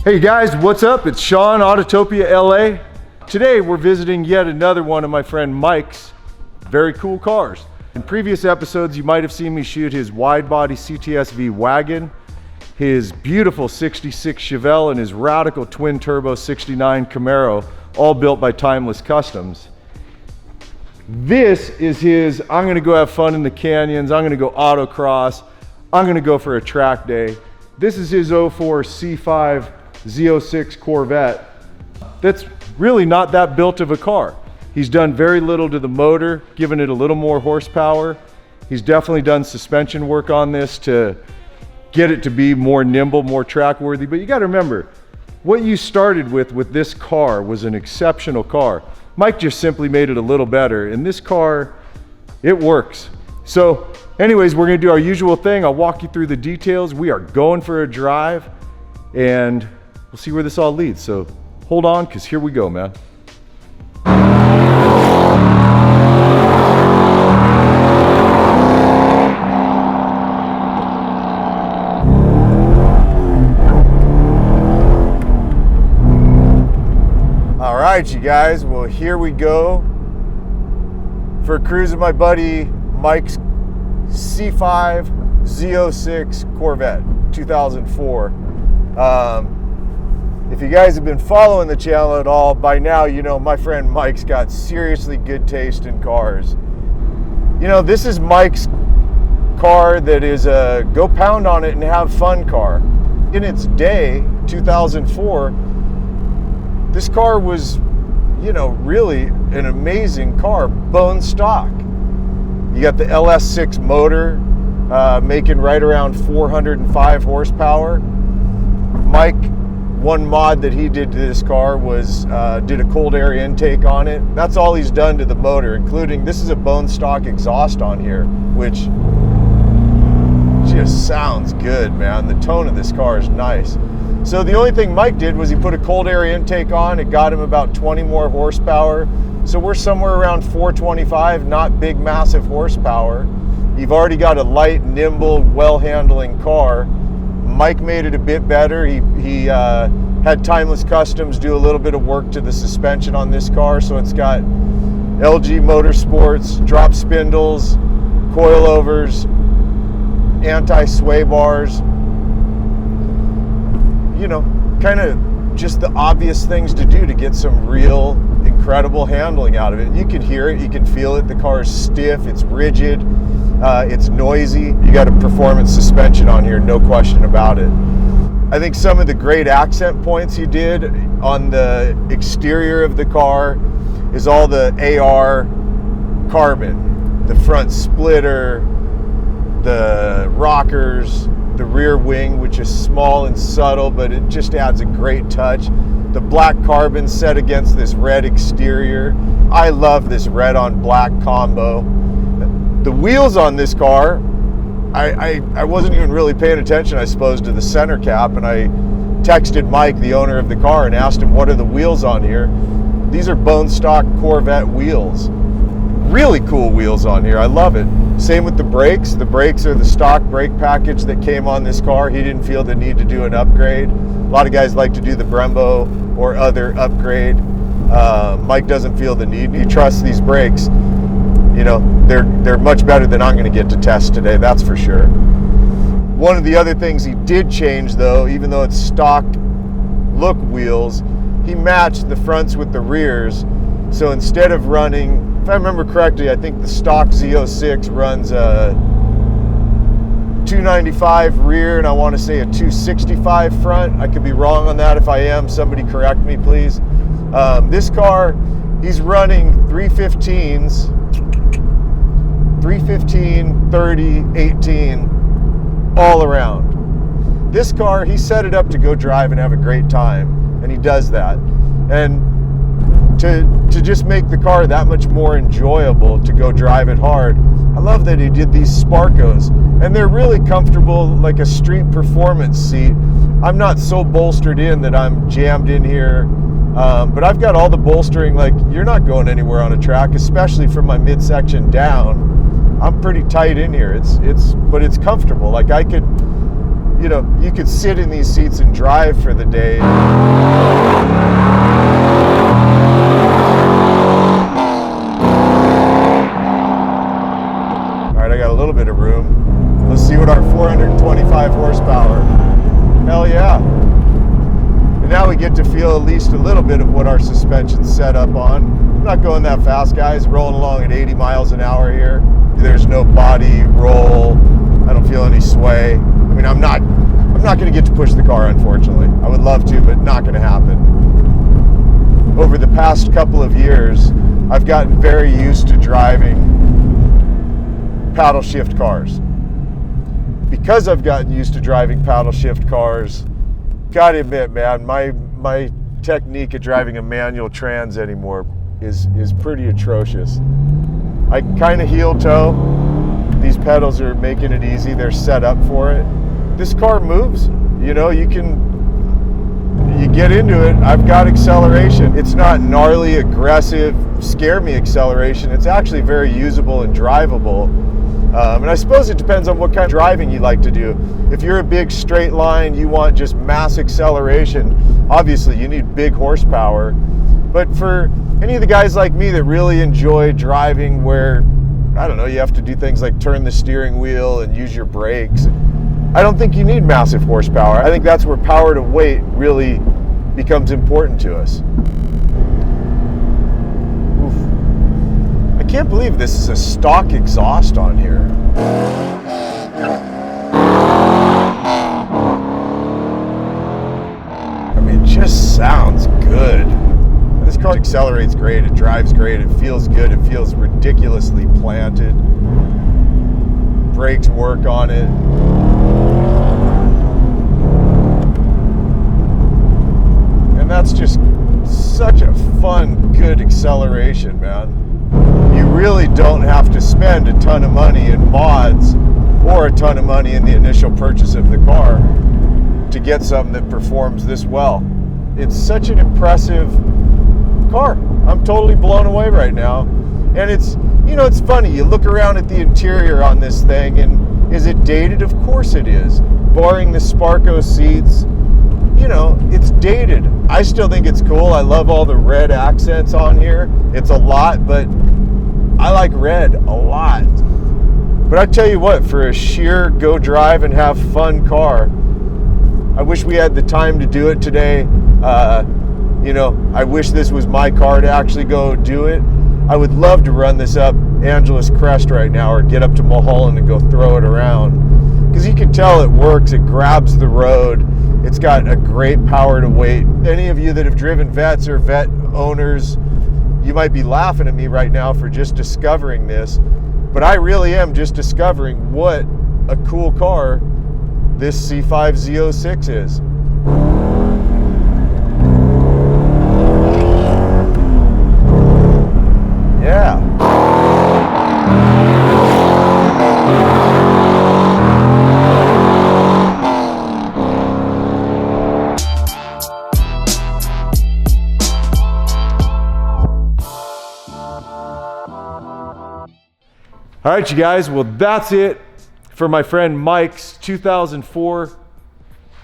Hey guys, what's up? It's Sean, Autotopia LA. Today we're visiting yet another one of my friend Mike's very cool cars. In previous episodes, you might have seen me shoot his wide body CTSV wagon, his beautiful 66 Chevelle, and his radical twin turbo 69 Camaro, all built by Timeless Customs. This is his, I'm gonna go have fun in the canyons, I'm gonna go autocross, I'm gonna go for a track day. This is his 04 C5 Z06 Corvette. That's really not that built of a car. He's done very little to the motor, given it a little more horsepower. He's definitely done suspension work on this to get it to be more nimble, more track worthy. But you gotta remember, what you started with this car was an exceptional car. Mike just simply made it a little better, and this car, it works. So anyways, we're gonna do our usual thing. I'll walk you through the details. We are going for a drive, and we'll see where this all leads. So hold on, because here we go, man. All right, you guys, well, here we go for a cruise with my buddy Mike's C5 Z06 Corvette 2004. If you guys have been following the channel at all, by now you know my friend Mike's got seriously good taste in cars. You know, this is Mike's car that is a go pound on it and have fun car. In its day, 2004, this car was, you know, really an amazing car, bone stock. You got the LS6 motor, making right around 405 horsepower. Mike, one mod that he did to this car was did a cold air intake on it. That's all he's done to the motor, including, this is a bone stock exhaust on here, which just sounds good, man. The tone of this car is nice. So the only thing Mike did was he put a cold air intake on. It got him about 20 more horsepower. So we're somewhere around 425, not big, massive horsepower. You've already got a light, nimble, well-handling car. Mike made it a bit better. He had Timeless Customs do a little bit of work to the suspension on this car. So it's got LG Motorsports, drop spindles, coilovers, anti-sway bars. You know, kind of just the obvious things to do to get some real incredible handling out of it. You can hear it, you can feel it. The car is stiff, it's rigid, it's noisy. You got a performance suspension on here, no question about it. I think some of the great accent points he did on the exterior of the car is all the AR carbon, the front splitter, the rockers, the rear wing, which is small and subtle, but it just adds a great touch. The black carbon set against this red exterior. I love this red on black combo. The wheels on this car, I wasn't even really paying attention, I suppose, to the center cap, and I texted Mike, the owner of the car, and asked him, what are the wheels on here? These are bone stock Corvette wheels. Really cool wheels on here, I love it. Same with the brakes. The brakes are the stock brake package that came on this car. He didn't feel the need to do an upgrade. A lot of guys like to do the Brembo or other upgrade. Mike doesn't feel the need. He trusts these brakes. You know, they're much better than I'm going to get to test today, that's for sure. One of the other things he did change, though, even though it's stock look wheels, he matched the fronts with the rears. So instead of running, if I remember correctly, I think the stock Z06 runs a 295 rear and I want to say a 265 front. I could be wrong on that. If I am, somebody correct me, please. This car, he's running 315s, 315, 30, 18, all around. This car, he set it up to go drive and have a great time, and he does that. And to just make the car that much more enjoyable to go drive it hard, I love that he did these Sparkos, and they're really comfortable, like a street performance seat. I'm not so bolstered in that I'm jammed in here, but I've got all the bolstering. Like, you're not going anywhere on a track, especially from my midsection down. I'm pretty tight in here. But it's comfortable. Like, I could, you know, you could sit in these seats and drive for the day. All right, I got a little bit of room. Let's see what our 425 horsepower. Hell yeah. And now we get to feel at least a little bit of what our suspension's set up on. I'm not going that fast, guys. Rolling along at 80 miles an hour here. There's no body roll. I don't feel any sway. I mean, I'm not going to get to push the car, unfortunately. I would love to, but not going to happen. Over the past couple of years, I've gotten very used to driving paddle shift cars. Because I've gotten used to driving paddle shift cars, gotta admit, man, my technique at driving a manual trans anymore is pretty atrocious. I kind of heel toe. These pedals are making it easy. They're set up for it. This car moves. You know, you get into it. I've got acceleration. It's not gnarly, aggressive, scare me acceleration. It's actually very usable and drivable. And I suppose it depends on what kind of driving you like to do. If you're a big straight line, you want just mass acceleration, obviously you need big horsepower. But for any of the guys like me that really enjoy driving where, I don't know, you have to do things like turn the steering wheel and use your brakes, I don't think you need massive horsepower. I think that's where power to weight really becomes important to us. Oof. I can't believe this is a stock exhaust on here. I mean, it just sounds good. This car accelerates great, it drives great, it feels good, it feels ridiculously planted. Brakes work on it. And that's just such a fun, good acceleration, man. You really don't have to spend a ton of money in mods or a ton of money in the initial purchase of the car to get something that performs this well. It's such an impressive car. I'm totally blown away right now. And it's, you know, it's funny, you look around at the interior on this thing and is it dated? Of course it is. Barring the Sparco seats, you know, it's dated. I still think it's cool. I love all the red accents on here. It's a lot, but I like red a lot. But I tell you what, for a sheer go drive and have fun car, I wish we had the time to do it today. You know, I wish this was my car to actually go do it. I would love to run this up Angeles Crest right now or get up to Mulholland and go throw it around. Because you can tell it works, it grabs the road, it's got a great power to weight. Any of you that have driven Vettes or Vette owners, you might be laughing at me right now for just discovering this, but I really am just discovering what a cool car this C5 Z06 is. Yeah. All right, you guys, well, that's it for my friend Mike's 2004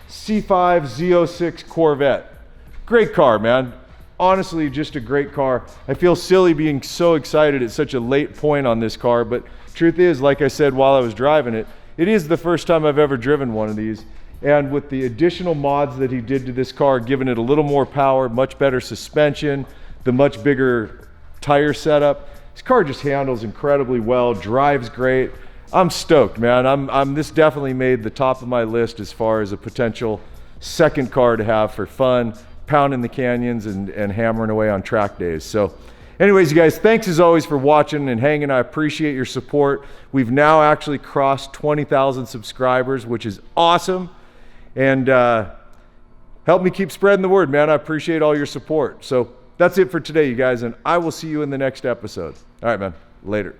C5 Z06 Corvette. Great car, man. Honestly, just a great car. I feel silly being so excited at such a late point on this car, but truth is, like I said while I was driving it, it is the first time I've ever driven one of these. And with the additional mods that he did to this car, giving it a little more power, much better suspension, the much bigger tire setup, this car just handles incredibly well, drives great. I'm stoked, man. This definitely made the top of my list as far as a potential second car to have for fun, pounding the canyons and hammering away on track days. So anyways, you guys, thanks as always for watching and hanging. I appreciate your support. We've now actually crossed 20,000 subscribers, which is awesome. And help me keep spreading the word, man. I appreciate all your support. So that's it for today, you guys, and I will see you in the next episode. All right, man. Later.